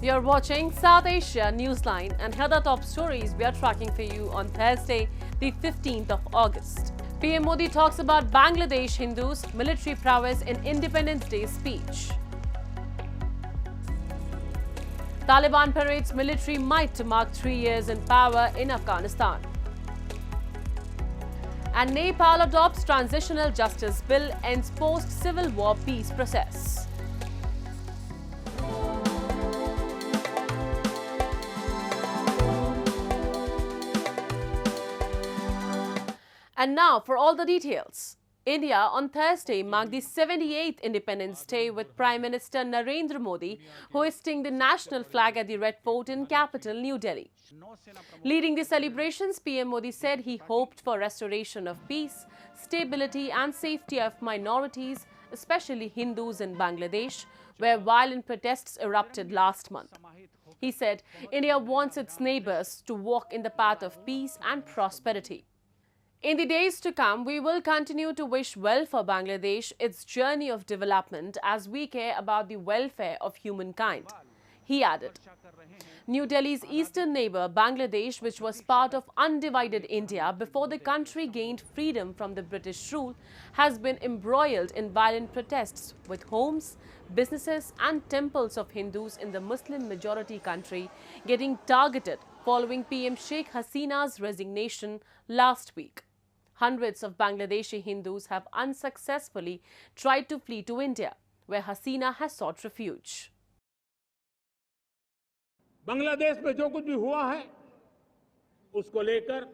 You're watching South Asia Newsline, and here are the top stories we are tracking for you on Thursday, the 15th of August. PM Modi talks about Bangladesh Hindus' military prowess in Independence Day speech. Taliban parades military might to mark 3 years in power in Afghanistan. And Nepal adopts transitional justice bill, ends post-civil war peace process. And now for all the details. India on Thursday marked the 78th Independence Day with Prime Minister Narendra Modi hoisting the national flag at the Red Fort in capital New Delhi. Leading the celebrations, PM Modi said he hoped for restoration of peace, stability and safety of minorities, especially Hindus in Bangladesh, where violent protests erupted last month. He said India wants its neighbors to walk in the path of peace and prosperity. In the days to come, we will continue to wish well for Bangladesh, its journey of development, as we care about the welfare of humankind. He added, New Delhi's eastern neighbor, Bangladesh, which was part of undivided India before the country gained freedom from the British rule, has been embroiled in violent protests, with homes, businesses and temples of Hindus in the Muslim-majority country getting targeted following PM Sheikh Hasina's resignation last week. Hundreds of Bangladeshi Hindus have unsuccessfully tried to flee to India, where Hasina has sought refuge. Bangladesh में जो कुछ भी हुआ है उसको लेकर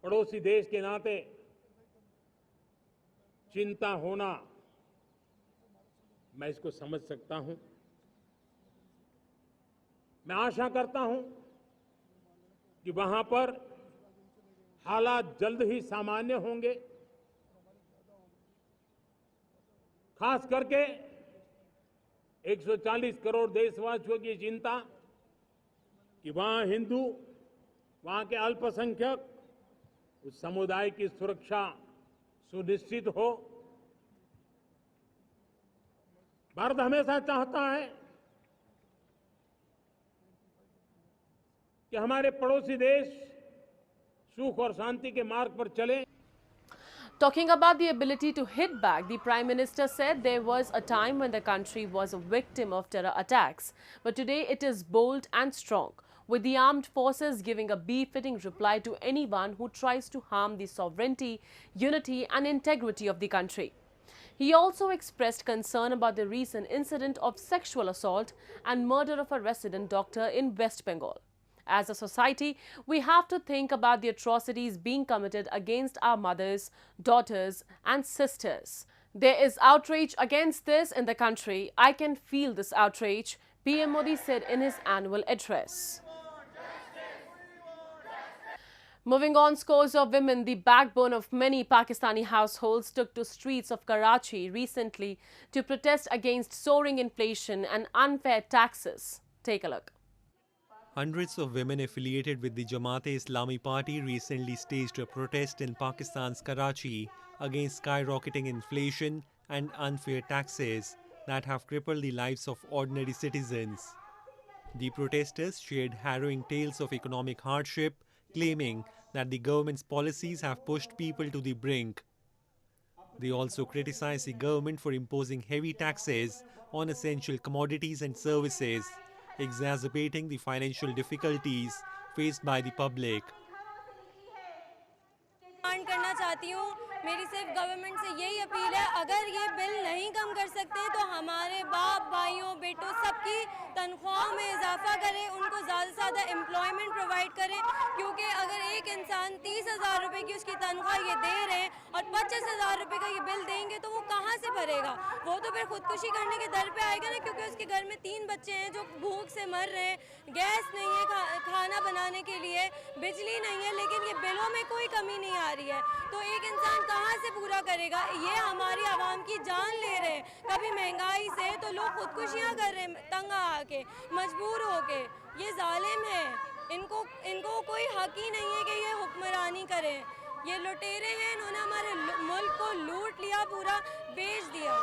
पड़ोसी देश के नाते चिंता होना मैं इसको समझ सकता हूं। मैं आशा करता हूं कि वहां पर हालात जल्द ही सामान्य होंगे। खास करके 140 करोड़ देशवासियों की चिंता कि वहां हिंदू, वहां के अल्पसंख्यक, उस समुदाय की सुरक्षा सुनिश्चित हो। भारत हमेशा चाहता है कि हमारे पड़ोसी देश सुख और शांति के मार्ग पर चले। Talking about the ability to hit back, the Prime Minister said there was a time when the country was a victim of terror attacks, but today it is bold and strong, with the armed forces giving a befitting reply to anyone who tries to harm the sovereignty, unity and integrity of the country. He also expressed concern about the recent incident of sexual assault and murder of a resident doctor in West Bengal. As a society, we have to think about the atrocities being committed against our mothers, daughters and sisters. There is outrage against this in the country. I can feel this outrage, PM Modi said in his annual address. Moving on, scores of women, the backbone of many Pakistani households, took to streets of Karachi recently to protest against soaring inflation and unfair taxes. Take a look. Hundreds of women affiliated with the Jamaat-e-Islami party recently staged a protest in Pakistan's Karachi against skyrocketing inflation and unfair taxes that have crippled the lives of ordinary citizens. The protesters shared harrowing tales of economic hardship, claiming that the government's policies have pushed people to the brink. They also criticized the government for imposing heavy taxes on essential commodities and services, exacerbating the financial difficulties faced by the public. Demand करना चाहती हूँ, मेरी सिर्फ government से यही appeal है, अगर ये बिल नहीं कम कर सकते तो हमारे बाप, भाइयों, बेटों सबकी तनख्वाहों में इजाफा करें, उनको ज़्यादा से ज़्यादा एम्प्लॉयमेंट प्रोवाइड करें, क्योंकि अगर एक इंसान 30,000 रुपये की उसकी तनख्वाह ये दे रहे हैं और 25,000 रुपये का ये बिल देंगे तो वो कहाँ से भरेगा? वो तो फिर खुदकुशी करने के दर पे आएगा ना, क्योंकि उसके घर में 3 बच्चे हैं जो भूख से मर रहे हैं, गैस नहीं है खाना बनाने के लिए, बिजली नहीं है, लेकिन ये बिलों में कोई कमी नहीं आ रही है, तो एक इंसान कहाँ से पूरा करेगा? ये हमारी आवाम की जान ले रहे हैं। कभी महंगाई से तो लोग खुदकुशियाँ कर रहे हैं, तंग आके, मजबूर होके। ये जालिम है, इनको कोई हक ही नहीं है कि ये हुक्मरानी करें। ये लुटेरे हैं, इन्होंने हमारे मुल्क को लूट लिया, पूरा बेच दिया।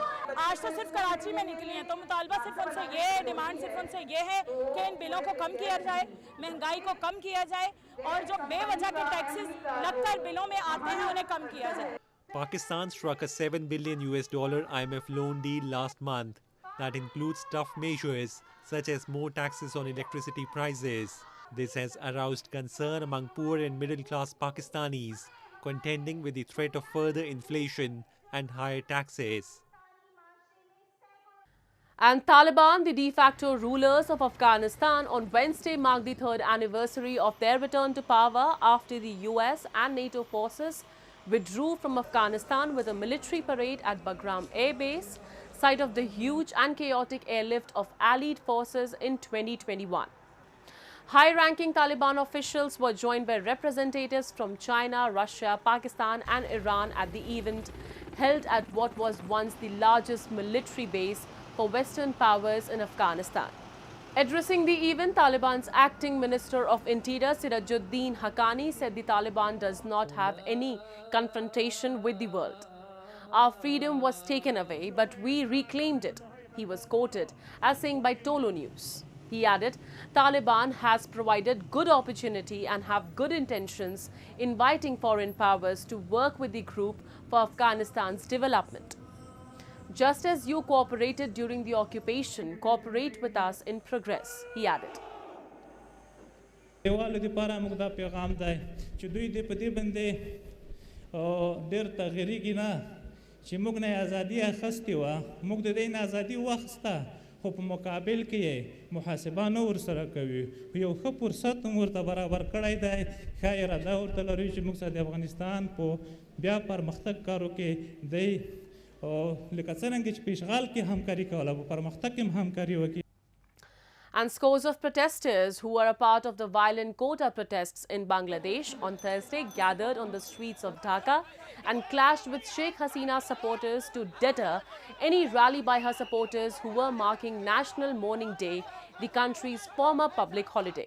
आज तो सिर्फ कराची में निकली हैं, तो मुतालबा सिर्फ उनसे ये है, डिमांड सिर्फ उनसे ये है कि इन बिलों को कम किया जाए, महंगाई को कम किया जाए और जो बेवजह के टैक्सेस लगकर बिलों में आते हैं उन्हें कम किया जाए। Pakistan struck a $7 billion IMF loan deal last month that includes tough measures such as more taxes on electricity prices. This has aroused concern among poor and middle-class Pakistanis, contending with the threat of further inflation and higher taxes. And Taliban, the de facto rulers of Afghanistan, on Wednesday marked the third anniversary of their return to power after the US and NATO forces withdrew from Afghanistan with a military parade at Bagram Air Base, site of the huge and chaotic airlift of Allied forces in 2021. High-ranking Taliban officials were joined by representatives from China, Russia, Pakistan and Iran at the event held at what was once the largest military base for Western powers in Afghanistan. Addressing the event, Taliban's acting Minister of Interior Sirajuddin Haqqani said the Taliban does not have any confrontation with the world. Our freedom was taken away, but we reclaimed it, he was quoted as saying by Tolo News. He added, Taliban has provided good opportunity and have good intentions, inviting foreign powers to work with the group for Afghanistan's development. Just as you cooperated during the occupation, cooperate with us in progress, he added. چې موږ نه ازادي اخستې وه موږ د دې نه ازادي واخسته خو په مقابل کې یې محاسبه نه ورسره کوي یو ښه فرصت هم ورته برابر کړی دی ښه اراده ورته لري چې موږ سره د افغانستان په بیا پرمختګ کارو کې دی لکه څرنګه چې په اشغال کې همکاري کوله په پرمختګ کې هم همکاري وکړي. And scores of protesters who were a part of the violent quota protests in Bangladesh on Thursday gathered on the streets of Dhaka and clashed with Sheikh Hasina's supporters to deter any rally by her supporters who were marking National Mourning Day, the country's former public holiday.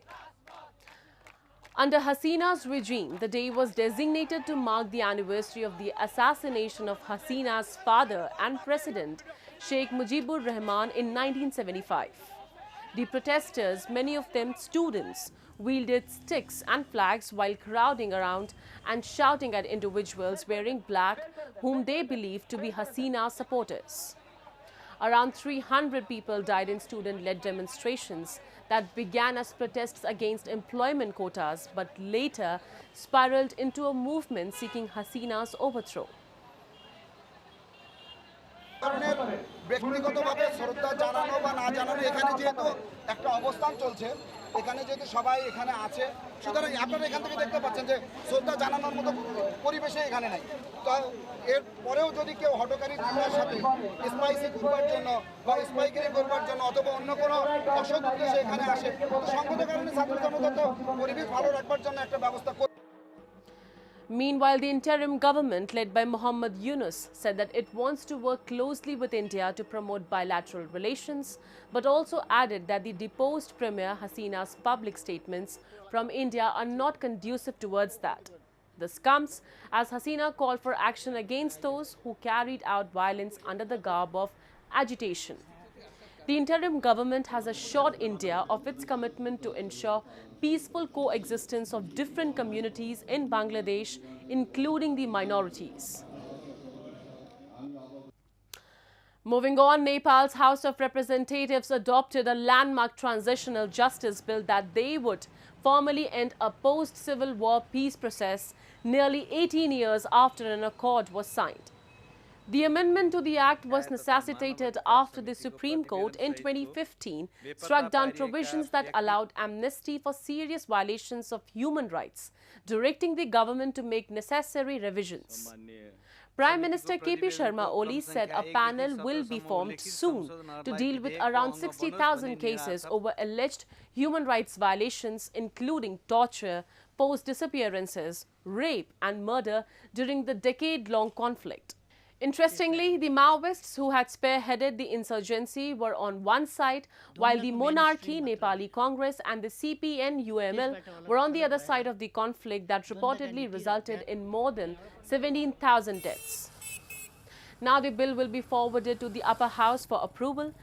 Under Hasina's regime, the day was designated to mark the anniversary of the assassination of Hasina's father and president, Sheikh Mujibur Rahman, in 1975. The protesters, many of them students, wielded sticks and flags while crowding around and shouting at individuals wearing black whom they believed to be Hasina's supporters. Around 300 people died in student-led demonstrations that began as protests against employment quotas but later spiraled into a movement seeking Hasina's overthrow. ব্যক্তিগতভাবে শ্রদ্ধা জানানো বা না জানানো এখানে যেহেতু একটা অবস্থান চলছে এখানে যেহেতু সবাই এখানে আছে সুতরাং আপনারা এখান থেকে দেখতে পাচ্ছেন যে শ্রদ্ধা জানানোর মতো পরিবেশে এখানে নাই তো এর পরেও যদি কেউ হটকারীদের সাথে স্পাইসি করবার জন্য বা স্পাইকারি করবার জন্য অথবা অন্য কোনো অসৎ উদ্দেশ্যে এখানে আসে তো সংগত কারণে ছাত্র জনতা তো পরিবেশ ভালো রাখবার জন্য একটা ব্যবস্থা করে. Meanwhile, the interim government led by Muhammad Yunus said that it wants to work closely with India to promote bilateral relations, but also added that the deposed Premier Hasina's public statements from India are not conducive towards that. This comes as Hasina called for action against those who carried out violence under the garb of agitation. The interim government has assured India of its commitment to ensure peaceful coexistence of different communities in Bangladesh, including the minorities. Moving on, Nepal's House of Representatives adopted a landmark transitional justice bill that they would formally end a post-Civil War peace process nearly 18 years after an accord was signed. The amendment to the act was necessitated after the Supreme Court in 2015 struck down provisions that allowed amnesty for serious violations of human rights, directing the government to make necessary revisions. Prime Minister KP Sharma Oli said a panel will be formed soon to deal with around 60,000 cases over alleged human rights violations, including torture, forced disappearances, rape and murder during the decade-long conflict. Interestingly, the Maoists who had spearheaded the insurgency were on one side, while the Monarchy, Nepali Congress and the CPN-UML were on the other side of the conflict that reportedly resulted in more than 17,000 deaths. Now the bill will be forwarded to the upper house for approval.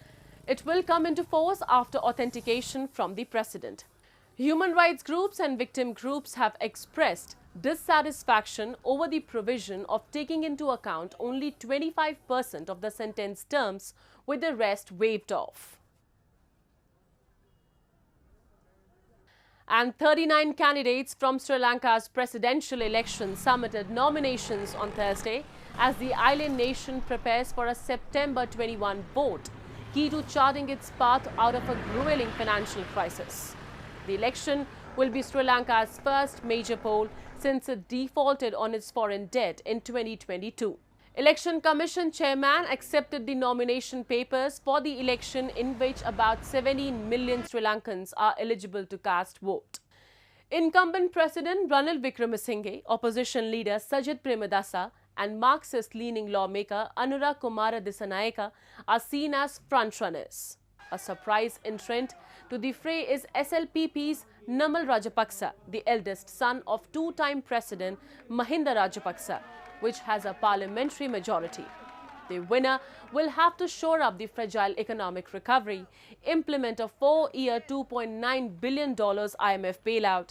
It will come into force after authentication from the President. Human rights groups and victim groups have expressed dissatisfaction over the provision of taking into account only 25% of the sentence terms, with the rest waived off. And 39 candidates from Sri Lanka's presidential election submitted nominations on Thursday as the island nation prepares for a September 21 vote, key to charting its path out of a grueling financial crisis. The election will be Sri Lanka's first major poll since it defaulted on its foreign debt in 2022. Election Commission chairman accepted the nomination papers for the election, in which about 17 million Sri Lankans are eligible to cast vote. Incumbent President Ranil Wickremesinghe, opposition leader Sajith Premadasa and Marxist-leaning lawmaker Anura Kumara Dissanayake are seen as frontrunners. A surprise entrant to the fray is SLPP's Namal Rajapaksa, the eldest son of two-time President Mahinda Rajapaksa, which has a parliamentary majority. The winner will have to shore up the fragile economic recovery, implement a 4-year $2.9 billion IMF bailout,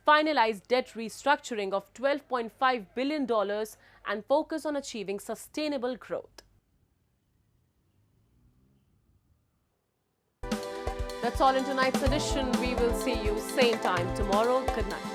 finalize debt restructuring of $12.5 billion and focus on achieving sustainable growth. That's all in tonight's edition. We will see you same time tomorrow. Good night.